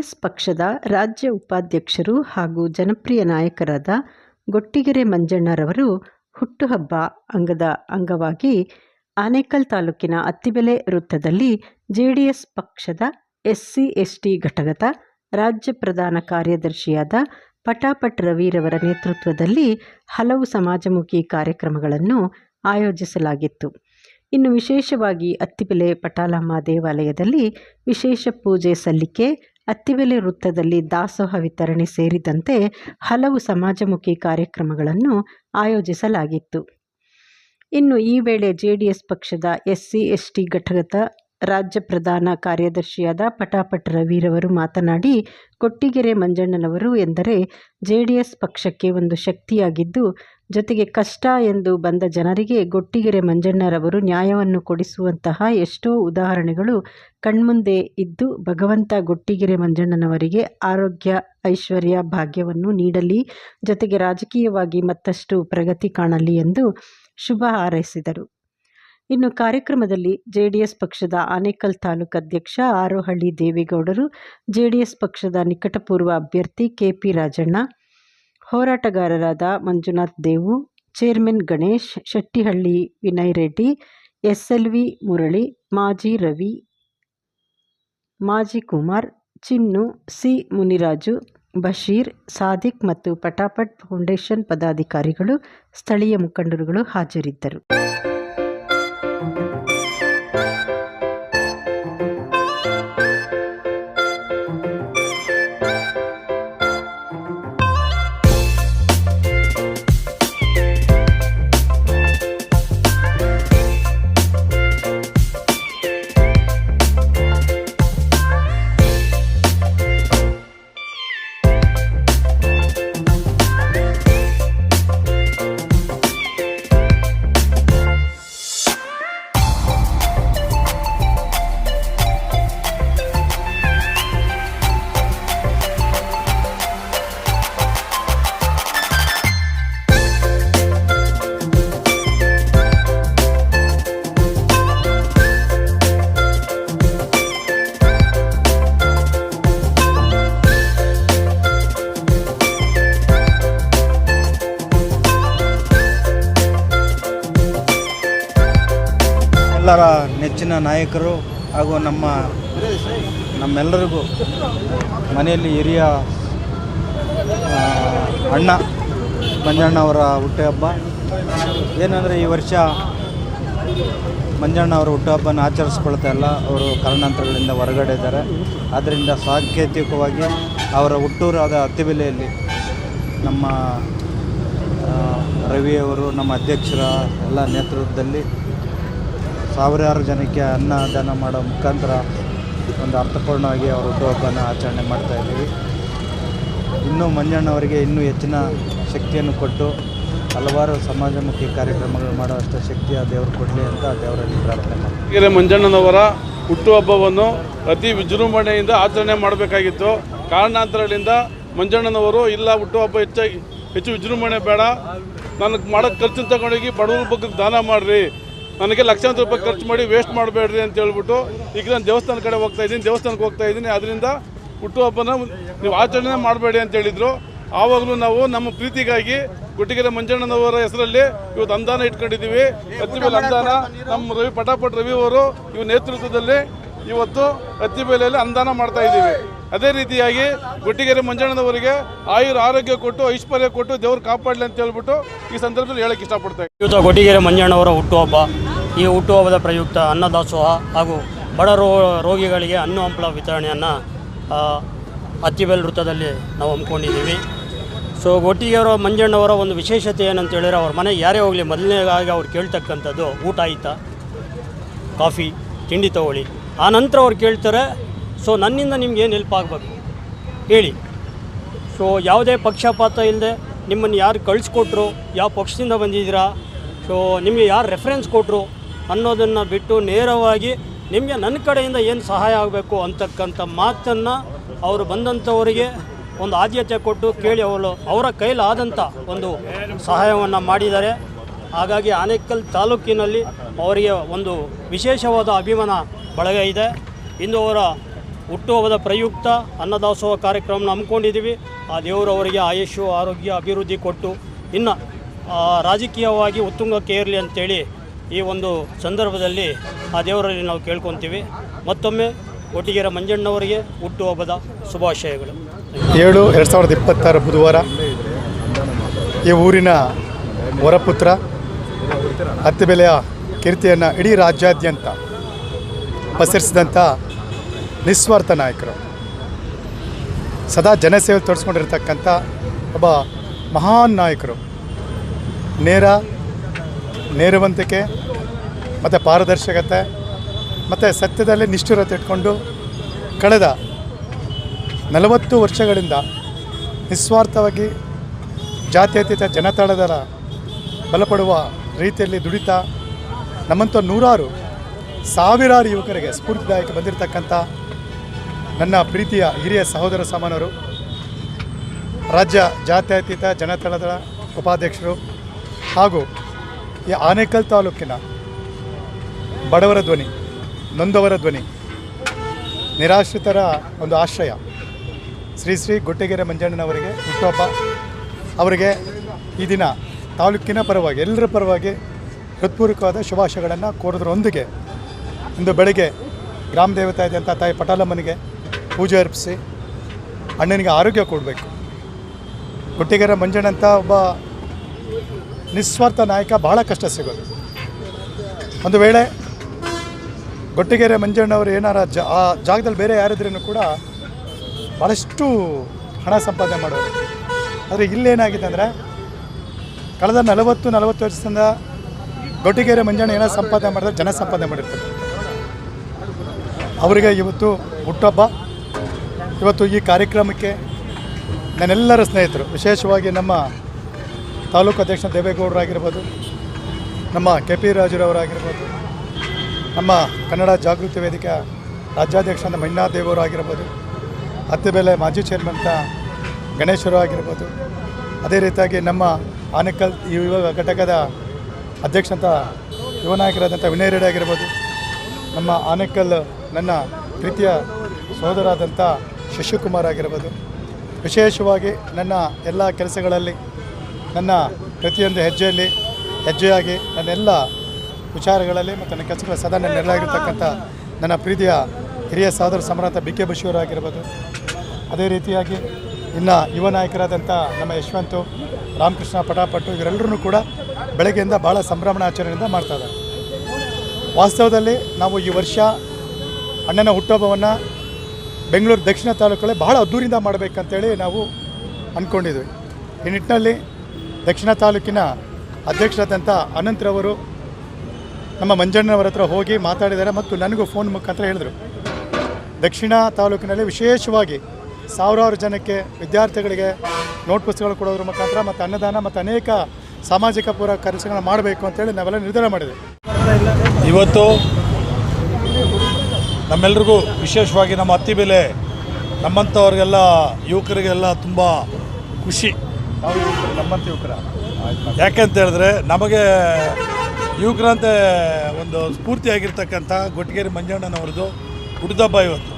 JDS ಪಕ್ಷದ ರಾಜ್ಯ ಉಪಾಧ್ಯಕ್ಷರು ಹಾಗೂ ಜನಪ್ರಿಯ ನಾಯಕರಾದ ಗೊಟ್ಟಿಗೆರೆ ಮಂಜಣ್ಣರವರು ಹುಟ್ಟುಹಬ್ಬ ಅಂಗವಾಗಿ ಆನೇಕಲ್ ತಾಲೂಕಿನ ಅತ್ತಿಬೆಲೆ ವೃತ್ತದಲ್ಲಿ ಜೆಡಿಎಸ್ ಪಕ್ಷದ SC/ST ಘಟಕದ ರಾಜ್ಯ ಪ್ರಧಾನ ಕಾರ್ಯದರ್ಶಿಯಾದ ಪಟಾಪಟ್ ರವಿರವರ ನೇತೃತ್ವದಲ್ಲಿ ಹಲವು ಸಮಾಜಮುಖಿ ಕಾರ್ಯಕ್ರಮಗಳನ್ನು ಆಯೋಜಿಸಲಾಗಿತ್ತು. ಇನ್ನು ವಿಶೇಷವಾಗಿ ಅತ್ತಿಬೆಲೆ ಪಟಾಲಮ್ಮ ದೇವಾಲಯದಲ್ಲಿ ವಿಶೇಷ ಪೂಜೆ ಸಲ್ಲಿಕೆ, ಅತ್ತಿಬೆಲೆ ವೃತ್ತದಲ್ಲಿ ದಾಸೋಹ ವಿತರಣೆ ಸೇರಿದಂತೆ ಹಲವು ಸಮಾಜಮುಖಿ ಕಾರ್ಯಕ್ರಮಗಳನ್ನು ಆಯೋಜಿಸಲಾಗಿತ್ತು. ಇನ್ನು ಈ ವೇಳೆ ಜೆಡಿಎಸ್ ಪಕ್ಷದ SC/ST ಘಟಕದ ರಾಜ್ಯ ಪ್ರಧಾನ ಕಾರ್ಯದರ್ಶಿಯಾದ ಪಟಾಪಟ್ ರವಿರವರು ಮಾತನಾಡಿ, ಗೊಟ್ಟಿಗೆರೆ ಮಂಜಣ್ಣನವರು ಎಂದರೆ ಜೆಡಿಎಸ್ ಪಕ್ಷಕ್ಕೆ ಒಂದು ಶಕ್ತಿಯಾಗಿದ್ದು, ಜೊತೆಗೆ ಕಷ್ಟ ಎಂದು ಬಂದ ಜನರಿಗೆ ಗೊಟ್ಟಿಗೆರೆ ಮಂಜಣ್ಣರವರು ನ್ಯಾಯವನ್ನು ಕೊಡಿಸುವಂತಹ ಎಷ್ಟೋ ಉದಾಹರಣೆಗಳು ಕಣ್ಮುಂದೆ ಇದ್ದು, ಭಗವಂತ ಗೊಟ್ಟಿಗೆರೆ ಮಂಜಣ್ಣನವರಿಗೆ ಆರೋಗ್ಯ, ಐಶ್ವರ್ಯ, ಭಾಗ್ಯವನ್ನು ನೀಡಲಿ, ಜೊತೆಗೆ ರಾಜಕೀಯವಾಗಿ ಮತ್ತಷ್ಟು ಪ್ರಗತಿ ಕಾಣಲಿ ಎಂದು ಶುಭ ಹಾರೈಸಿದರು. ಇನ್ನು ಕಾರ್ಯಕ್ರಮದಲ್ಲಿ ಜೆಡಿಎಸ್ ಪಕ್ಷದ ಆನೇಕಲ್ ತಾಲೂಕು ಅಧ್ಯಕ್ಷ ಆರೋಹಳ್ಳಿ ದೇವೇಗೌಡರು, ಜೆಡಿಎಸ್ ಪಕ್ಷದ ನಿಕಟಪೂರ್ವ ಅಭ್ಯರ್ಥಿ KP ರಾಜಣ್ಣ, ಹೋರಾಟಗಾರರಾದ ಮಂಜುನಾಥ್ ದೇವು, ಚೇರ್ಮನ್ ಗಣೇಶ್, ಶೆಟ್ಟಿಹಳ್ಳಿ ವಿನಯ್ ರೆಡ್ಡಿ, SLV ಮುರಳಿ, ಮಾಜಿ ರವಿ, ಮಾಜಿ ಕುಮಾರ್, ಚಿನ್ನು, C ಮುನಿರಾಜು, ಬಶೀರ್, ಸಾದಿಕ್ ಮತ್ತು ಪಟಾಪಟ್ ಫೌಂಡೇಶನ್ ಪದಾಧಿಕಾರಿಗಳು, ಸ್ಥಳೀಯ ಮುಖಂಡರುಗಳು ಹಾಜರಿದ್ದರು. ಎಲ್ಲರ ನೆಚ್ಚಿನ ನಾಯಕರು ಹಾಗೂ ನಮ್ಮೆಲ್ಲರಿಗೂ ಮನೆಯಲ್ಲಿ ಹಿರಿಯ ಅಣ್ಣ ಮಂಜಣ್ಣ ಅವರ ಹುಟ್ಟುಹಬ್ಬ. ಏನಂದರೆ ಈ ವರ್ಷ ಮಂಜಣ್ಣ ಅವರ ಹುಟ್ಟುಹಬ್ಬನ ಆಚರಿಸ್ಕೊಳ್ತಾ ಇಲ್ಲ, ಅವರು ಕಾರಣಾಂತರಗಳಿಂದ ಹೊರಗಡೆ ಇದ್ದಾರೆ. ಆದ್ದರಿಂದ ಸಾಂಕೇತಿಕವಾಗಿ ಅವರ ಹುಟ್ಟೂರಾದ ಅತ್ತಿಬೆಲೆಯಲ್ಲಿ ನಮ್ಮ ರವಿಯವರು, ನಮ್ಮ ಅಧ್ಯಕ್ಷರ ಎಲ್ಲ ನೇತೃತ್ವದಲ್ಲಿ ಸಾವಿರಾರು ಜನಕ್ಕೆ ಅನ್ನದಾನ ಮಾಡೋ ಮುಖಾಂತರ ಒಂದು ಅರ್ಥಪೂರ್ಣವಾಗಿ ಅವರ ಹುಟ್ಟುಹಬ್ಬನ ಆಚರಣೆ ಮಾಡ್ತಾಯಿದ್ದೀವಿ. ಇನ್ನೂ ಮಂಜಣ್ಣವರಿಗೆ ಇನ್ನೂ ಹೆಚ್ಚಿನ ಶಕ್ತಿಯನ್ನು ಕೊಟ್ಟು ಹಲವಾರು ಸಮಾಜಮುಖಿ ಕಾರ್ಯಕ್ರಮಗಳು ಮಾಡುವಷ್ಟು ಶಕ್ತಿ ಆ ದೇವರು ಕೊಡಲಿ ಅಂತ ದೇವರಲ್ಲಿ ಪ್ರಾರ್ಥನೆ ಮಾಡ್ತೀವಿ. ಮಂಜಣ್ಣನವರ ಹುಟ್ಟುಹಬ್ಬವನ್ನು ಅತಿ ವಿಜೃಂಭಣೆಯಿಂದ ಆಚರಣೆ ಮಾಡಬೇಕಾಗಿತ್ತು. ಕಾರಣಾಂತರಗಳಿಂದ ಮಂಜಣ್ಣನವರು ಇಲ್ಲ ಹುಟ್ಟುಹಬ್ಬ ಹೆಚ್ಚು ವಿಜೃಂಭಣೆ ಬೇಡ, ನನಗೆ ಮಾಡೋಕ್ಕೆ ಖರ್ಚು ತಗೊಂಡೋಗಿ ಬಡವ್ರ ಬಗ್ಗೆ ದಾನ ಮಾಡಿರಿ, ನನಗೆ ಲಕ್ಷಾಂತರ ರೂಪಾಯಿ ಖರ್ಚು ಮಾಡಿ ವೇಸ್ಟ್ ಮಾಡಬೇಡ್ರಿ ಅಂತ ಹೇಳ್ಬಿಟ್ಟು ಈಗ ನಾನು ದೇವಸ್ಥಾನಕ್ಕೆ ಹೋಗ್ತಾ ಇದ್ದೀನಿ. ಅದರಿಂದ ಹುಟ್ಟುಹಬ್ಬನ ನೀವು ಆಚರಣೆ ಮಾಡಬೇಡಿ ಅಂತ ಹೇಳಿದರು. ಆವಾಗಲೂ ನಾವು ನಮ್ಮ ಪ್ರೀತಿಗಾಗಿ ಗೊಟ್ಟಿಗೆರೆ ಮಂಜಣ್ಣನವರ ಹೆಸರಲ್ಲಿ ಇವತ್ತು ಅನುದಾನ ಇಟ್ಕೊಂಡಿದ್ದೀವಿ. ಅತ್ತಿಬೆಲೆ ಅನುದಾನ ನಮ್ಮ ಪಟಾಪಟ್ ರವಿ ಅವರು ಇವ್ರ ನೇತೃತ್ವದಲ್ಲಿ ಇವತ್ತು ಅತ್ತಿಬೆಲೆಯಲ್ಲಿ ಅನುದಾನ ಮಾಡ್ತಾ ಇದ್ದೀವಿ. ಅದೇ ರೀತಿಯಾಗಿ ಗೊಟ್ಟಿಗೆರೆ ಮಂಜಣ್ಣನವರಿಗೆ ಆರೋಗ್ಯ ಕೊಟ್ಟು ಐಶ್ವರ್ಯ ಕೊಟ್ಟು ದೇವರು ಕಾಪಾಡಲಿ ಅಂತ ಹೇಳ್ಬಿಟ್ಟು ಈ ಸಂದರ್ಭದಲ್ಲಿ ಹೇಳಕ್ಕೆ ಇಷ್ಟಪಡ್ತಾ ಇದ್ದೀನಿ. ಇವತ್ತು ಗೊಟ್ಟಿಗೆರೆ ಮಂಜಣ್ಣವರ ಹುಟ್ಟುಹಬ್ಬ. ಈ ಹುಟ್ಟುಹಬ್ಬದ ಪ್ರಯುಕ್ತ ಅನ್ನದಾಸೋಹ ಹಾಗೂ ಬಡ ರೋಗಿಗಳಿಗೆ ಹಣ್ಣು ಹಂಪಲ ವಿತರಣೆಯನ್ನು ಅತ್ತಿಬೆಲೆ ವೃತ್ತದಲ್ಲಿ ನಾವು ಹಮ್ಮಿಕೊಂಡಿದ್ದೀವಿ. ಸೊ ಗೊಟ್ಟಿಗೆರೆ ಮಂಜಣ್ಣವರ ಒಂದು ವಿಶೇಷತೆ ಏನಂತ ಹೇಳಿದ್ರೆ, ಅವ್ರ ಮನೆಗೆ ಯಾರೇ ಹೋಗಲಿ ಮೊದಲನೇದಾಗಿ ಅವ್ರು ಕೇಳ್ತಕ್ಕಂಥದ್ದು ಊಟ ಆಯಿತಾ, ಕಾಫಿ, ತಿಂಡಿ ತಗೊಳ್ಳಿ. ಆ ನಂತರ ಅವ್ರು ಕೇಳ್ತಾರೆ, ಸೊ ನನ್ನಿಂದ ನಿಮ್ಗೆ ಏನು ಹೆಲ್ಪ್ ಆಗಬೇಕು ಹೇಳಿ. ಸೊ ಯಾವುದೇ ಪಕ್ಷಪಾತ ಇಲ್ಲದೆ ನಿಮ್ಮನ್ನು ಯಾರು ಕಳಿಸ್ಕೊಟ್ರು, ಯಾವ ಪಕ್ಷದಿಂದ ಬಂದಿದ್ದೀರಾ, ಸೊ ನಿಮಗೆ ಯಾರು ರೆಫರೆನ್ಸ್ ಕೊಟ್ಟರು ಅನ್ನೋದನ್ನು ಬಿಟ್ಟು ನೇರವಾಗಿ ನಿಮಗೆ ನನ್ನ ಕಡೆಯಿಂದ ಏನು ಸಹಾಯ ಆಗಬೇಕು ಅಂತಕ್ಕಂಥ ಮಾತನ್ನು ಅವರು ಬಂದಂಥವರಿಗೆ ಒಂದು ಆದ್ಯತೆ ಕೊಟ್ಟು ಕೇಳಿ ಅವರ ಕೈಲಾದಂಥ ಒಂದು ಸಹಾಯವನ್ನು ಮಾಡಿದ್ದಾರೆ. ಹಾಗಾಗಿ ಆನೇಕಲ್ ತಾಲೂಕಿನಲ್ಲಿ ಅವರಿಗೆ ಒಂದು ವಿಶೇಷವಾದ ಅಭಿಮಾನ ಬಳಗ ಇದೆ. ಇಂದು ಅವರ ಹುಟ್ಟುಹಬ್ಬದ ಪ್ರಯುಕ್ತ ಅನ್ನದಾಸೋಹ ಕಾರ್ಯಕ್ರಮನ ಹಮ್ಮಿಕೊಂಡಿದ್ದೀವಿ. ಆ ದೇವರು ಅವರಿಗೆ ಆಯುಷ್ಯು ಆರೋಗ್ಯ ಅಭಿವೃದ್ಧಿ ಕೊಟ್ಟು ಇನ್ನು ರಾಜಕೀಯವಾಗಿ ಉತ್ತುಂಗಕ್ಕೆ ಏರಲಿ ಅಂತೇಳಿ ಈ ಒಂದು ಸಂದರ್ಭದಲ್ಲಿ ಆ ದೇವರಲ್ಲಿ ನಾವು ಕೇಳ್ಕೊತೀವಿ. ಮತ್ತೊಮ್ಮೆ ಕೊಟ್ಟಿಗೆರೆ ಮಂಜಣ್ಣವರಿಗೆ ಹುಟ್ಟುಹಬ್ಬದ ಶುಭಾಶಯಗಳು. 7/2026 ಬುಧವಾರ ಈ ಊರಿನ ವರಪುತ್ರ ಅತ್ತಿಬೆಲೆಯ ಕೀರ್ತಿಯನ್ನು ಇಡೀ ರಾಜ್ಯಾದ್ಯಂತ ಪಸರಿಸಿದಂಥ ನಿಸ್ವಾರ್ಥ ನಾಯಕರು, ಸದಾ ಜನಸೇವೆ ತೋರಿಸ್ಕೊಂಡಿರ್ತಕ್ಕಂಥ ಒಬ್ಬ ಮಹಾನ್ ನಾಯಕರು. ನೇರವಂತಿಕೆ ಮತ್ತು ಪಾರದರ್ಶಕತೆ ಮತ್ತು ಸತ್ಯದಲ್ಲಿ ನಿಷ್ಠುರತೆ ಇಟ್ಕೊಂಡು ಕಳೆದ 40 ವರ್ಷಗಳಿಂದ ನಿಸ್ವಾರ್ಥವಾಗಿ ಜಾತ್ಯತೀತ ಜನತಾಳದ ಬಲಪಡುವ ರೀತಿಯಲ್ಲಿ ದುಡಿತಾ ನಮ್ಮಂಥ ಸಾವಿರಾರು ಯುವಕರಿಗೆ ಸ್ಫೂರ್ತಿದಾಯಕ ಬಂದಿರತಕ್ಕಂಥ ನನ್ನ ಪ್ರೀತಿಯ ಹಿರಿಯ ಸಹೋದರ ಸಮಾನರು, ರಾಜ್ಯ ಜಾತ್ಯತೀತ ಜನತಾಳದ ಉಪಾಧ್ಯಕ್ಷರು ಹಾಗೂ ಈ ಆನೇಕಲ್ ತಾಲೂಕಿನ ಬಡವರ ಧ್ವನಿ, ನೊಂದವರ ಧ್ವನಿ, ನಿರಾಶ್ರಿತರ ಒಂದು ಆಶ್ರಯ ಶ್ರೀ ಕೊಟ್ಟಿಗೆರೆ ಮಂಜಣ್ಣನವರಿಗೆ ಹುಟ್ಟುಹಬ್ಬ. ಅವರಿಗೆ ಈ ದಿನ ತಾಲೂಕಿನ ಪರವಾಗಿ ಎಲ್ಲರ ಪರವಾಗಿ ಹೃತ್ಪೂರ್ವಕವಾದ ಶುಭಾಶಯಗಳನ್ನು ಕೋರೋದ್ರೊಂದಿಗೆ ಇಂದು ಬೆಳಗ್ಗೆ ಗ್ರಾಮ ದೇವತೆ ಆದಂಥ ತಾಯಿ ಪಟಾಲಮ್ಮನಿಗೆ ಪೂಜೆ ಅರ್ಪಿಸಿ ಅಣ್ಣನಿಗೆ ಆರೋಗ್ಯ ಕೊಡಬೇಕು. ಕೊಟ್ಟಿಗೆರೆ ಮಂಜಣ್ಣಂಥ ಒಬ್ಬ ನಿಸ್ವಾರ್ಥ ನಾಯಕ ಭಾಳ ಕಷ್ಟ ಸಿಗೋದು. ಒಂದು ವೇಳೆ ಕೊಟ್ಟಿಗೆರೆ ಮಂಜಣ್ಣವರು ಏನಾರ ಆ ಜಾಗದಲ್ಲಿ ಬೇರೆ ಯಾರಿದ್ರೂ ಕೂಡ ಭಾಳಷ್ಟು ಹಣ ಸಂಪಾದನೆ ಮಾಡೋರು. ಆದರೆ ಇಲ್ಲೇನಾಗಿದೆ ಅಂದರೆ ಕಳೆದ 40 ವರ್ಷದಿಂದ ಕೊಟ್ಟಿಗೆರೆ ಮಂಜಣ್ಣ ಏನೋ ಸಂಪಾದನೆ ಮಾಡಿದ್ರೆ ಜನ ಸಂಪಾದನೆ ಮಾಡಿರ್ತಾರೆ. ಅವರಿಗೆ ಇವತ್ತು ಹುಟ್ಟುಹಬ್ಬ. ಇವತ್ತು ಈ ಕಾರ್ಯಕ್ರಮಕ್ಕೆ ನನ್ನೆಲ್ಲರ ಸ್ನೇಹಿತರು, ವಿಶೇಷವಾಗಿ ನಮ್ಮ ತಾಲೂಕು ಅಧ್ಯಕ್ಷ ದೇವೇಗೌಡರಾಗಿರ್ಬೋದು, ನಮ್ಮ KP ರಾಜುರವರಾಗಿರ್ಬೋದು, ನಮ್ಮ ಕನ್ನಡ ಜಾಗೃತಿ ವೇದಿಕೆ ರಾಜ್ಯಾಧ್ಯಕ್ಷ ಮೈನಾ ದೇವರಾಗಿರ್ಬೋದು, ಅತ್ತಿಬೆಲೆ ಮಾಜಿ ಚೇರ್ಮನ್ ಅಂತ ಗಣೇಶರು ಆಗಿರ್ಬೋದು, ಅದೇ ರೀತಿಯಾಗಿ ನಮ್ಮ ಆನೇಕಲ್ ಯುವ ಘಟಕದ ಅಧ್ಯಕ್ಷ ಅಂತ ಯುವ ನಾಯಕರಾದಂಥ ವಿನಯ್ ರೆಡ್ಡಿ ಆಗಿರ್ಬೋದು, ನಮ್ಮ ಆನೇಕಲ್ ನನ್ನ ಪ್ರೀತಿಯ ಸೋದರಾದಂಥ ಶಶಿಕುಮಾರ್ ಆಗಿರ್ಬೋದು. ವಿಶೇಷವಾಗಿ ನನ್ನ ಎಲ್ಲ ಕೆಲಸಗಳಲ್ಲಿ ನನ್ನ ಪ್ರತಿಯೊಂದು ಹೆಜ್ಜೆಯಾಗಿ ನನ್ನೆಲ್ಲ ವಿಚಾರಗಳಲ್ಲಿ ಮತ್ತು ನನ್ನ ಕೆಲಸಗಳ ಸದಾ ನೆರಳಾಗಿರ್ತಕ್ಕಂಥ ನನ್ನ ಪ್ರೀತಿಯ ಹಿರಿಯ ಸಹೋದರ ಸಮರಾಂತ BK ಬಶೀರ್ ಆಗಿರ್ಬೋದು. ಅದೇ ರೀತಿಯಾಗಿ ಇನ್ನು ಯುವ ನಾಯಕರಾದಂಥ ನಮ್ಮ ಯಶವಂತು, ರಾಮಕೃಷ್ಣ ಪಟಾಪಟ್ಟು ಇವರೆಲ್ಲರೂ ಕೂಡ ಬೆಳಗ್ಗೆಯಿಂದ ಭಾಳ ಸಂಭ್ರಮಣಾಚರಣೆಯಿಂದ ಮಾಡ್ತಾಯಿದ್ದಾರೆ. ವಾಸ್ತವದಲ್ಲಿ ನಾವು ಈ ವರ್ಷ ಅಣ್ಣನ ಹುಟ್ಟುಹಬ್ಬವನ್ನು ಬೆಂಗಳೂರು ದಕ್ಷಿಣ ತಾಲೂಕಲ್ಲಿ ಬಹಳ ಅದ್ದೂರಿಯಿಂದ ಮಾಡಬೇಕಂತೇಳಿ ನಾವು ಅಂದ್ಕೊಂಡಿದ್ವಿ. ಈ ನಿಟ್ಟಿನಲ್ಲಿ ದಕ್ಷಿಣ ತಾಲೂಕಿನ ಅಧ್ಯಕ್ಷರಾದಂಥ ಅನಂತ್ರವರು ನಮ್ಮ ಮಂಜಣ್ಣವರ ಹತ್ರ ಹೋಗಿ ಮಾತಾಡಿದ್ದಾರೆ ಮತ್ತು ನನಗೂ ಫೋನ್ ಮುಖಾಂತರ ಹೇಳಿದರು, ದಕ್ಷಿಣ ತಾಲೂಕಿನಲ್ಲಿ ವಿಶೇಷವಾಗಿ ಸಾವಿರಾರು ಜನಕ್ಕೆ ವಿದ್ಯಾರ್ಥಿಗಳಿಗೆ ನೋಟ್ ಪುಸ್ತಕಗಳು ಕೊಡೋದ್ರ ಮುಖಾಂತರ ಮತ್ತು ಅನ್ನದಾನ ಮತ್ತು ಅನೇಕ ಸಾಮಾಜಿಕ ಪೂರಕ ಕಾರ್ಯಕ್ರಮಗಳನ್ನು ಮಾಡಬೇಕು ಅಂತೇಳಿ ನಾವೆಲ್ಲ ನಿರ್ಧಾರ ಮಾಡಿದ್ವಿ. ಇವತ್ತು ನಮ್ಮೆಲ್ರಿಗೂ ವಿಶೇಷವಾಗಿ ನಮ್ಮ ಅತ್ತಿಬೆಲೆ ನಮ್ಮಂಥವ್ರಿಗೆಲ್ಲ ಯುವಕರಿಗೆಲ್ಲ ತುಂಬ ಖುಷಿ. ನಮ್ಮಂಥ ಯುವಕರ ಯಾಕೆಂತ ಹೇಳಿದ್ರೆ ನಮಗೆ ಯುವಕರಂತೆ ಒಂದು ಸ್ಫೂರ್ತಿಯಾಗಿರ್ತಕ್ಕಂಥ ಕೊಟ್ಟಿಗೆರೆ ಮಂಜಣ್ಣನವ್ರದ್ದು ಹುಟ್ಟಿದಬ್ಬ ಇವತ್ತು.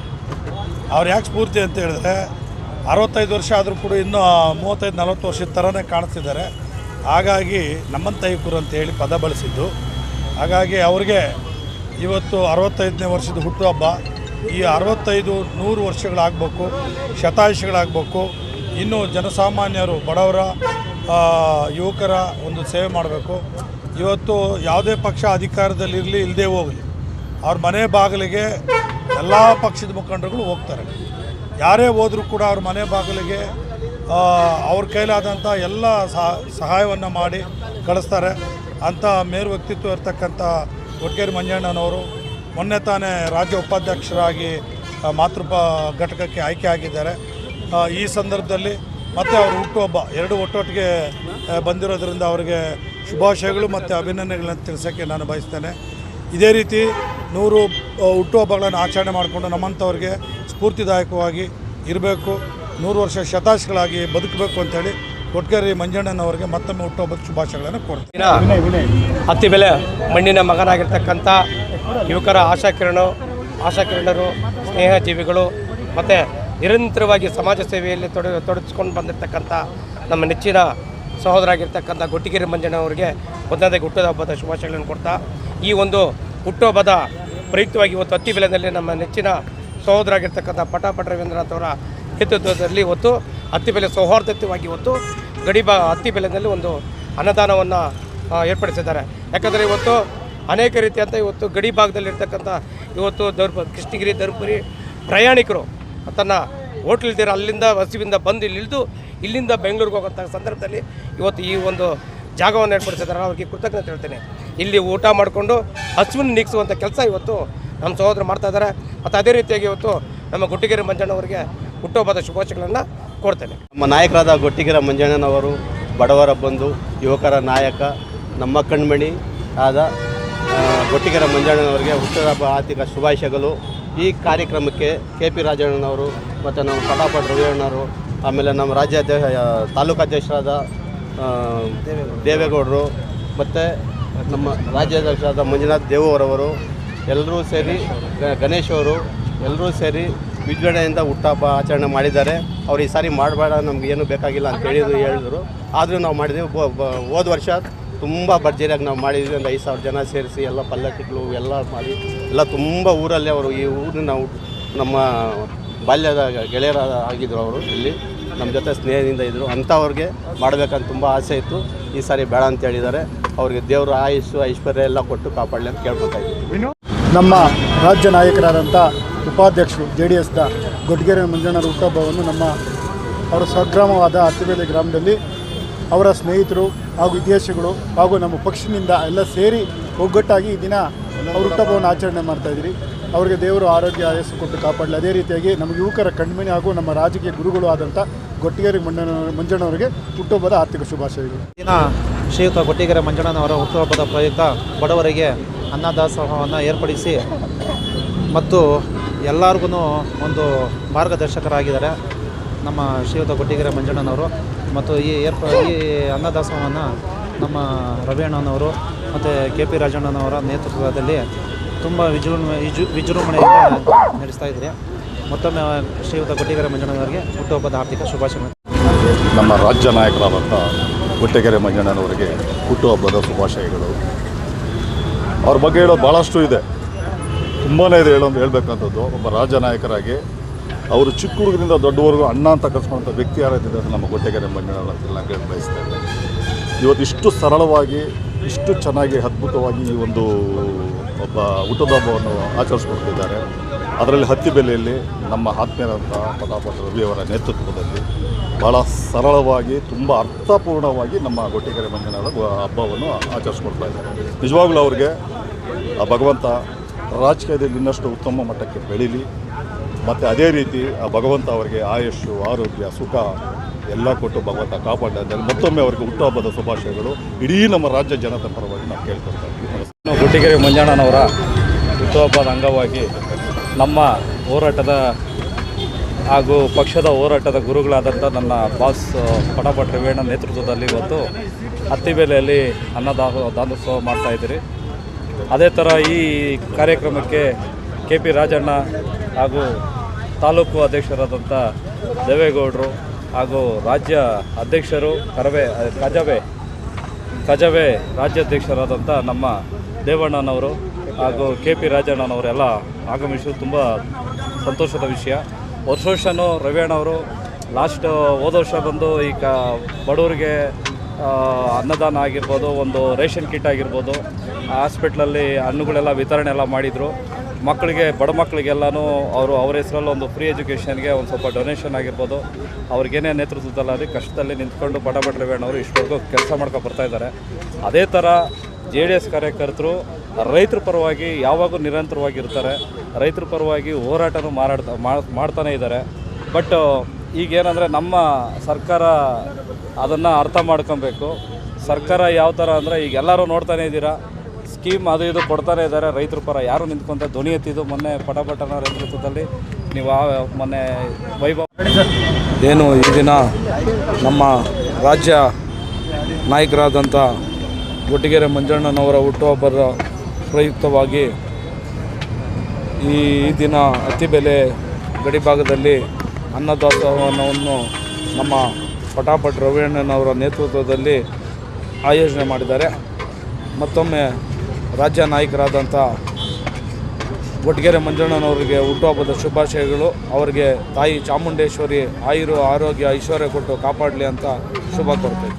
ಅವ್ರು ಯಾಕೆ ಸ್ಫೂರ್ತಿ ಅಂತ ಹೇಳಿದ್ರೆ 65 ವರ್ಷ ಆದರೂ ಕೂಡ ಇನ್ನೂ 35-40 ವರ್ಷದ ಥರನೇ ಕಾಣಿಸ್ತಿದ್ದಾರೆ. ಹಾಗಾಗಿ ನಮ್ಮಂಥ ಯುವಕರು ಅಂತೇಳಿ ಪದ ಬಳಸಿದ್ದು. ಹಾಗಾಗಿ ಅವ್ರಿಗೆ ಇವತ್ತು 65ನೇ ವರ್ಷದ ಹುಟ್ಟುಹಬ್ಬ. ಈ 65-100 ವರ್ಷಗಳಾಗಬೇಕು, ಶತಾಯುಷಿಗಳಾಗಬೇಕು. ಇನ್ನೂ ಜನಸಾಮಾನ್ಯರು, ಬಡವರ, ಯುವಕರ ಒಂದು ಸೇವೆ ಮಾಡಬೇಕು. ಇವತ್ತು ಯಾವುದೇ ಪಕ್ಷ ಅಧಿಕಾರದಲ್ಲಿರಲಿ ಇಲ್ಲದೇ ಹೋಗಲಿ, ಅವ್ರ ಮನೆ ಬಾಗಿಲಿಗೆ ಎಲ್ಲ ಪಕ್ಷದ ಮುಖಂಡರುಗಳು ಹೋಗ್ತಾರೆ. ಯಾರೇ ಹೋದರೂ ಕೂಡ ಅವ್ರ ಮನೆ ಬಾಗಿಲಿಗೆ ಅವ್ರ ಕೈಲಾದಂಥ ಎಲ್ಲ ಸಹಾಯವನ್ನು ಮಾಡಿ ಕಳಿಸ್ತಾರೆ. ಅಂಥ ಮೇರು ವ್ಯಕ್ತಿತ್ವ ಇರ್ತಕ್ಕಂಥ ಕೊಟ್ಟಿಗೆರೆ ಮಂಜಣ್ಣನವರು ಮೊನ್ನೆ ತಾನೇ ರಾಜ್ಯ ಉಪಾಧ್ಯಕ್ಷರಾಗಿ ಮಾತೃಪ ಘಟಕಕ್ಕೆ ಆಯ್ಕೆ ಆಗಿದ್ದಾರೆ. ಈ ಸಂದರ್ಭದಲ್ಲಿ ಮತ್ತು ಅವರು ಹುಟ್ಟುಹಬ್ಬ ಎರಡು ಒಟ್ಟೊಟ್ಟಿಗೆ ಬಂದಿರೋದ್ರಿಂದ ಅವರಿಗೆ ಶುಭಾಶಯಗಳು ಮತ್ತು ಅಭಿನಂದನೆಗಳನ್ನು ತಿಳಿಸೋಕ್ಕೆ ನಾನು ಬಯಸ್ತೇನೆ. ಇದೇ ರೀತಿ 100 ಹುಟ್ಟುಹಬ್ಬಗಳನ್ನು ಆಚರಣೆ ಮಾಡಿಕೊಂಡು ನಮ್ಮಂಥವ್ರಿಗೆ ಸ್ಫೂರ್ತಿದಾಯಕವಾಗಿ ಇರಬೇಕು, 100 ವರ್ಷ ಶತಾಯುಷಿಗಳಾಗಿ ಬದುಕಬೇಕು ಅಂತೇಳಿ ಕೊಟ್ಟಿಗೆರೆ ಮಂಜಣ್ಣನವರಿಗೆ ಮತ್ತೊಮ್ಮೆ ಹುಟ್ಟುಹಬ್ಬದ ಶುಭಾಶಯಗಳನ್ನು ಕೋರ್ತೀನಿ. ಅತ್ತಿಬೆಲೆ ಮಣ್ಣಿನ ಮಗನಾಗಿರ್ತಕ್ಕಂಥ ಯುವಕರ ಆಶಾಕಿರಣರು, ಸ್ನೇಹಜೀವಿಗಳು, ಮತ್ತು ನಿರಂತರವಾಗಿ ಸಮಾಜ ಸೇವೆಯಲ್ಲಿ ತೊಡಗಿಸ್ಕೊಂಡು ಬಂದಿರತಕ್ಕಂಥ ನಮ್ಮ ನೆಚ್ಚಿನ ಸಹೋದರಾಗಿರ್ತಕ್ಕಂಥ ಗೊಟ್ಟಿಗೆರೆ ಮಂಜಣ್ಣವರಿಗೆ ಮೊದಲನೇ ಹುಟ್ಟುಹಬ್ಬದ ಶುಭಾಶಯಗಳನ್ನು ಕೊಡ್ತಾ, ಈ ಒಂದು ಹುಟ್ಟುಹಬ್ಬದ ಪ್ರಯುಕ್ತವಾಗಿ ಇವತ್ತು ಅತ್ತಿಬೆಲೆಯಲ್ಲಿ ನಮ್ಮ ನೆಚ್ಚಿನ ಸಹೋದರಾಗಿರ್ತಕ್ಕಂಥ ಪಟಾಪಟ ರವೀಂದ್ರನಾಥ್ ಅವರ ನೇತೃತ್ವದಲ್ಲಿ ಇವತ್ತು ಅತ್ತಿಬೆಲೆ ಸೌಹಾರ್ದಯುತವಾಗಿ ಇವತ್ತು ಅತ್ತಿಬೆಲೆಯಲ್ಲಿ ಒಂದು ಅನ್ನದಾನವನ್ನು ಏರ್ಪಡಿಸಿದ್ದಾರೆ. ಯಾಕಂದರೆ ಇವತ್ತು ಅನೇಕ ರೀತಿಯಂಥ ಇವತ್ತು ಗಡಿ ಭಾಗದಲ್ಲಿರ್ತಕ್ಕಂಥ ಇವತ್ತು ಕೃಷ್ಣಗಿರಿ ಧರ್ಮಪುರಿ ಪ್ರಯಾಣಿಕರು ತನ್ನ ಹೋಟ್ಲಿಲ್ದಿರ ಅಲ್ಲಿಂದ ಹಸಿವಿಂದ ಬಂದು ಇಲ್ಲಿಂದ ಬೆಂಗಳೂರಿಗೆ ಹೋಗೋಂಥ ಸಂದರ್ಭದಲ್ಲಿ ಇವತ್ತು ಈ ಒಂದು ಜಾಗವನ್ನು ಏರ್ಪಡಿಸಿದ್ದಾರೆ. ಅವ್ರಿಗೆ ಕೃತಜ್ಞತೆ ಹೇಳ್ತೇನೆ. ಇಲ್ಲಿ ಊಟ ಮಾಡಿಕೊಂಡು ಹಸಿವನ್ನು ನೀಗಿಸುವಂಥ ಕೆಲಸ ಇವತ್ತು ನಮ್ಮ ಸಹೋದರರು ಮಾಡ್ತಾಯಿದ್ದಾರೆ. ಮತ್ತು ಅದೇ ರೀತಿಯಾಗಿ ಇವತ್ತು ನಮ್ಮ ಗೊಟ್ಟಿಗೆರೆ ಮಂಜಣ್ಣವರಿಗೆ ಹುಟ್ಟುಹಬ್ಬದ ಶುಭಾಶಯಗಳನ್ನು ಕೊಡ್ತೇನೆ. ನಮ್ಮ ನಾಯಕರಾದ ಗೊಟ್ಟಿಗೆರೆ ಮಂಜಣ್ಣನವರು ಬಡವರ ಬಂಧು, ಯುವಕರ ನಾಯಕ, ನಮ್ಮ ಕಣ್ಮಣಿ ಆದ ಗೊಟ್ಟಿಗೆರೆ ಮಂಜಣ್ಣನವರಿಗೆ ಹುಟ್ಟುಹಬ್ಬ ಆರ್ಥಿಕ ಶುಭಾಶಯಗಳು. ಈ ಕಾರ್ಯಕ್ರಮಕ್ಕೆ KP ರಾಜಣ್ಣನವರು ಮತ್ತು ನಮ್ಮ ಪಟಾಪಟ ರವಿಯಣ್ಣವರು, ಆಮೇಲೆ ನಮ್ಮ ತಾಲೂಕಾಧ್ಯಕ್ಷರಾದ ದೇವೇಗೌಡರು ಮತ್ತು ನಮ್ಮ ರಾಜ್ಯಾಧ್ಯಕ್ಷರಾದ ಮಂಜುನಾಥ್ ದೇವರವರು ಎಲ್ಲರೂ ಸೇರಿ, ಗಣೇಶ್ ಅವರು ಎಲ್ಲರೂ ಸೇರಿ ವಿಜೃಂಭಣೆಯಿಂದ ಹುಟ್ಟುಹಬ್ಬ ಆಚರಣೆ ಮಾಡಿದ್ದಾರೆ. ಅವ್ರು ಈ ಸಾರಿ ಮಾಡಬೇಡ, ನಮಗೇನು ಬೇಕಾಗಿಲ್ಲ ಅಂತ ಹೇಳಿದರು. ಆದರೂ ನಾವು ಮಾಡಿದ್ದೀವಿ. ಹೋದ ವರ್ಷ ತುಂಬ ಭರ್ಜರಿಯಾಗಿ ನಾವು ಮಾಡಿದ್ವಿ. ಒಂದು 5,000 ಜನ ಸೇರಿಸಿ ಎಲ್ಲ ಪಲ್ಲಕ್ಕಿಗಳು ಎಲ್ಲ ಮಾಡಿ ಎಲ್ಲ ತುಂಬ ಊರಲ್ಲಿ ಅವರು ಈ ಊರಿನ ನಮ್ಮ ಬಾಲ್ಯದ ಗೆಳೆಯರ ಆಗಿದ್ದರು. ಅವರು ಇಲ್ಲಿ ನಮ್ಮ ಜೊತೆ ಸ್ನೇಹದಿಂದ ಇದ್ದರು. ಅಂಥವ್ರಿಗೆ ಮಾಡಬೇಕಂತ ತುಂಬ ಆಸೆ ಇತ್ತು. ಈ ಸಾರಿ ಬೇಡ ಅಂತ ಹೇಳಿದ್ದಾರೆ. ಅವ್ರಿಗೆ ದೇವರು ಆಯುಸ್ಸು ಐಶ್ವರ್ಯ ಎಲ್ಲ ಕೊಟ್ಟು ಕಾಪಾಡಲಿ ಅಂತ ಕೇಳ್ಕೊತಾ ಇದ್ದೀವಿ. ನಮ್ಮ ರಾಜ್ಯ ನಾಯಕರಾದಂಥ ಉಪಾಧ್ಯಕ್ಷರು JDSದ ಗೊಟ್ಟಿಗೆರೆ ಮಂಜಣ್ಣರ ಹುಟ್ಟುಹಬ್ಬವನ್ನು ಅವರ ಸ್ವಗ್ರಾಮವಾದ ಅತ್ತಿಬೆಲೆ ಗ್ರಾಮದಲ್ಲಿ ಅವರ ಸ್ನೇಹಿತರು ಹಾಗೂ ಹಿತೈಷಿಗಳು ಹಾಗೂ ನಮ್ಮ ಪಕ್ಷದಿಂದ ಎಲ್ಲ ಸೇರಿ ಒಗ್ಗಟ್ಟಾಗಿ ಈ ದಿನ ಅವ್ರ ಹುಟ್ಟುಹಬ್ಬವನ್ನು ಆಚರಣೆ ಮಾಡ್ತಾಯಿದ್ದೀರಿ. ಅವರಿಗೆ ದೇವರು ಆರೋಗ್ಯ ಆಯಸ್ಸು ಕೊಟ್ಟು ಕಾಪಾಡಲಿ. ಅದೇ ರೀತಿಯಾಗಿ ನಮ್ಮ ಯುವಕರ ಕಣ್ಮಣಿ ಹಾಗೂ ನಮ್ಮ ರಾಜಕೀಯ ಗುರುಗಳು ಆದಂಥ ಗೊಟ್ಟಿಗೆರೆ ಮಂಜಣ್ಣವರಿಗೆ ಹುಟ್ಟುಹಬ್ಬದ ಆರ್ಥಿಕ ಶುಭಾಶಯಗಳು. ದಿನ ಶ್ರೀಯುತ ಗೊಟ್ಟಿಗೆರೆ ಮಂಜಣ್ಣನವರ ಹುಟ್ಟುಹಬ್ಬದ ಪ್ರಯುಕ್ತ ಬಡವರಿಗೆ ಅನ್ನದಾಸೋಹವನ್ನು ಏರ್ಪಡಿಸಿ ಮತ್ತು ಎಲ್ಲರಿಗೂ ಒಂದು ಮಾರ್ಗದರ್ಶಕರಾಗಿದ್ದಾರೆ ನಮ್ಮ ಶ್ರೀಯುತ ಗೊಟ್ಟಿಗೆರೆ ಮಂಜಣ್ಣನವರು. ಮತ್ತು ಈ ಅನ್ನದಾಸೋಹವನ್ನು ನಮ್ಮ ರವಿಯಣ್ಣನವರು ಮತ್ತು KP ರಾಜಣ್ಣನವರ ನೇತೃತ್ವದಲ್ಲಿ ತುಂಬ ವಿಜೃಂಭಣೆಯಿಂದ ನಡೆಸ್ತಾ ಇದ್ದಾರೆ. ಮತ್ತೊಮ್ಮೆ ಶ್ರೀಯುತ ಗೊಟ್ಟಿಗೆರೆ ಮಂಜಣ್ಣನವರಿಗೆ ಹುಟ್ಟುಹಬ್ಬದ ಆರ್ಥಿಕ ಶುಭಾಶಯಗಳು. ನಮ್ಮ ರಾಜ್ಯ ನಾಯಕರಾದಂಥ ಗೊಟ್ಟಿಗೆರೆ ಮಂಜಣ್ಣನವರಿಗೆ ಹುಟ್ಟುಹಬ್ಬದ ಶುಭಾಶಯಗಳು. ಅವ್ರ ಬಗ್ಗೆ ಹೇಳೋದು ಭಾಳಷ್ಟು ಇದೆ, ತುಂಬಾ ಇದೆ ಹೇಳ್ಬೇಕಂಥದ್ದು. ಒಬ್ಬ ರಾಜ್ಯ ನಾಯಕರಾಗಿ ಅವರು ಚಿಕ್ಕ ಹುಡುಗರಿಂದ ದೊಡ್ಡವರೆಗೂ ಅಣ್ಣ ಅಂತ ಕರೆಸ್ಕೊಂಥ ವ್ಯಕ್ತಿ ಯಾರಾಗಿದ್ದಾರೆ ನಮ್ಮ ಗೊಟ್ಟಿಗೆರೆ ಮಂಜಣ್ಣ ಅಂತ ನಾನು ಬಯಸ್ತಾ ಇದ್ದೆ. ಇವತ್ತು ಇಷ್ಟು ಸರಳವಾಗಿ, ಇಷ್ಟು ಚೆನ್ನಾಗಿ, ಅದ್ಭುತವಾಗಿ ಈ ಒಂದು ಒಬ್ಬ ಹುಟ್ಟುಹಬ್ಬವನ್ನು ಆಚರಿಸ್ಕೊಳ್ತಿದ್ದಾರೆ. ಅದರಲ್ಲಿ ಅತ್ತಿಬೆಲೆಯಲ್ಲಿ ನಮ್ಮ ಆತ್ಮೀಯರಾದಂಥ ಪಟಾಪಟ ರವಿಯವರ ನೇತೃತ್ವದಲ್ಲಿ ಭಾಳ ಸರಳವಾಗಿ, ತುಂಬ ಅರ್ಥಪೂರ್ಣವಾಗಿ ನಮ್ಮ ಗೊಟ್ಟಿಗೆರೆ ಮಂಜಣ್ಣರ ಹಬ್ಬವನ್ನು ಆಚರಿಸ್ಕೊಳ್ತಾ ಇದ್ದಾರೆ. ನಿಜವಾಗ್ಲೂ ಅವ್ರಿಗೆ ಆ ಭಗವಂತ ರಾಜಕೀಯದಲ್ಲಿ ಇನ್ನಷ್ಟು ಉತ್ತಮ ಮಟ್ಟಕ್ಕೆ ಬೆಳೀಲಿ. ಮತ್ತು ಅದೇ ರೀತಿ ಆ ಭಗವಂತ ಅವರಿಗೆ ಆಯುಷ್ಯು, ಆರೋಗ್ಯ, ಸುಖ ಎಲ್ಲ ಕೊಟ್ಟು ಭಗವಂತ ಕಾಪಾಡಲಿ. ಮತ್ತೊಮ್ಮೆ ಅವರಿಗೆ ಹುಟ್ಟುಹಬ್ಬದ ಶುಭಾಶಯಗಳು ಇಡೀ ನಮ್ಮ ರಾಜ್ಯ ಜನತೆ ಪರವಾಗಿ ನಾವು ಕೇಳ್ಕೊಳ್ತಾ ಇದ್ದೀವಿ. ಗೊಟ್ಟಿಗೆರೆ ಮಂಜಣ್ಣನವರ ಹುಟ್ಟುಹಬ್ಬದ ಅಂಗವಾಗಿ ನಮ್ಮ ಹೋರಾಟದ ಹಾಗೂ ಪಕ್ಷದ ಹೋರಾಟದ ಗುರುಗಳಾದಂಥ ನನ್ನ ಬಾಸ್ ಪಟಾಪಟ ರವಿಯಣ್ಣ ನೇತೃತ್ವದಲ್ಲಿ ಇವತ್ತು ಅತ್ತಿಬೆಲೆಯಲ್ಲಿ ಅನ್ನದಾಸೋಹ ಮಾಡ್ತಾಯಿದ್ದೀರಿ. ಅದೇ ಥರ ಈ ಕಾರ್ಯಕ್ರಮಕ್ಕೆ KP ರಾಜಣ್ಣ ಹಾಗೂ ತಾಲೂಕು ಅಧ್ಯಕ್ಷರಾದಂಥ ದೇವೇಗೌಡರು ಹಾಗೂ ರಾಜ್ಯ ಅಧ್ಯಕ್ಷರು ಕಜವೆ ರಾಜ್ಯಾಧ್ಯಕ್ಷರಾದಂಥ ನಮ್ಮ ದೇವಣ್ಣನವರು ಹಾಗೂ KP ರಾಜಣ್ಣನವರೆಲ್ಲ ಆಗಮಿಸೋದು ತುಂಬ ಸಂತೋಷದ ವಿಷಯ. ವರ್ಷನೂ ರವಿಯಣ್ಣವರು ಹೋದ ವರ್ಷ ಬಂದು ಈಗ ಬಡವರಿಗೆ ಅನ್ನದಾನ ಆಗಿರ್ಬೋದು, ಒಂದು ರೇಷನ್ ಕಿಟ್ ಆಗಿರ್ಬೋದು, ಹಾಸ್ಪಿಟ್ಲಲ್ಲಿ ಹಣ್ಣುಗಳೆಲ್ಲ ವಿತರಣೆ ಎಲ್ಲ ಮಾಡಿದರು. ಮಕ್ಕಳಿಗೆ, ಬಡ ಮಕ್ಕಳಿಗೆಲ್ಲನೂ ಅವ್ರ ಹೆಸರಲ್ಲಿ ಒಂದು ಫ್ರೀ ಎಜುಕೇಷನ್ಗೆ ಒಂದು ಸ್ವಲ್ಪ ಡೊನೇಷನ್ ಆಗಿರ್ಬೋದು, ಅವ್ರಿಗೇನೇ ನೇತೃತ್ವದಲ್ಲಿ ಕಷ್ಟದಲ್ಲಿ ನಿಂತ್ಕೊಂಡು ಪಟಾಪಟ ರವಿಯಣ್ಣವರು ಇಷ್ಟವರೆಗೂ ಕೆಲಸ ಮಾಡ್ಕೊಂಡು ಬರ್ತಾಯಿದ್ದಾರೆ. ಅದೇ ಥರ JDS ಕಾರ್ಯಕರ್ತರು ರೈತರ ಪರವಾಗಿ ಯಾವಾಗೂ ನಿರಂತರವಾಗಿರ್ತಾರೆ. ರೈತರ ಪರವಾಗಿ ಹೋರಾಟನೂ ಮಾಡ್ತಾನೆ ಇದ್ದಾರೆ. ಬಟ್ ಈಗೇನಂದರೆ ನಮ್ಮ ಸರ್ಕಾರ ಅದನ್ನು ಅರ್ಥ ಮಾಡ್ಕೊಬೇಕು. ಸರ್ಕಾರ ಯಾವ ಥರ ಅಂದರೆ ಈಗ ಎಲ್ಲರೂ ನೋಡ್ತಾನೆ ಇದ್ದೀರಾ, ಸ್ಕೀಮ್ ಅದು ಇದು ಕೊಡ್ತಾನೆ ಇದ್ದಾರೆ. ರೈತರ ಪರ ಯಾರು ನಿಂತ್ಕೊಂತ ಧ್ವನಿ ಎತ್ತಿದ್ದು ಮೊನ್ನೆ ಪಟಾಪಟನ ನೇತೃತ್ವದಲ್ಲಿ ನೀವು ಮೊನ್ನೆ ವೈಭವ ಏನು ಈ ದಿನ ನಮ್ಮ ರಾಜ್ಯ ನಾಯಕರಾದಂಥ ಗೊಟ್ಟಿಗೆರೆ ಮಂಜಣ್ಣನವರ ಹುಟ್ಟುಹಬ್ಬದ ಪ್ರಯುಕ್ತವಾಗಿ ಈ ದಿನ ಅತ್ತಿಬೆಲೆ ಗಡಿಭಾಗದಲ್ಲಿ ಅನ್ನದಾಸೋಹವನ್ನು ನಮ್ಮ ಪಟಾಪಟ್ ರವಿಯಣ್ಣನವರ ನೇತೃತ್ವದಲ್ಲಿ ಆಯೋಜನೆ ಮಾಡಿದ್ದಾರೆ. ಮತ್ತೊಮ್ಮೆ ರಾಜ್ಯ ನಾಯಕರಾದಂಥ ಗೊಟ್ಟಿಗೆರೆ ಮಂಜಣ್ಣನವರಿಗೆ ಹುಟ್ಟುಹಬ್ಬದ ಶುಭಾಶಯಗಳು. ಅವರಿಗೆ ತಾಯಿ ಚಾಮುಂಡೇಶ್ವರಿ ಆಯುರು ಆರೋಗ್ಯ ಐಶ್ವರ್ಯ ಕೊಟ್ಟು ಕಾಪಾಡಲಿ ಅಂತ ಶುಭ ಕೋರ್ತೇವೆ.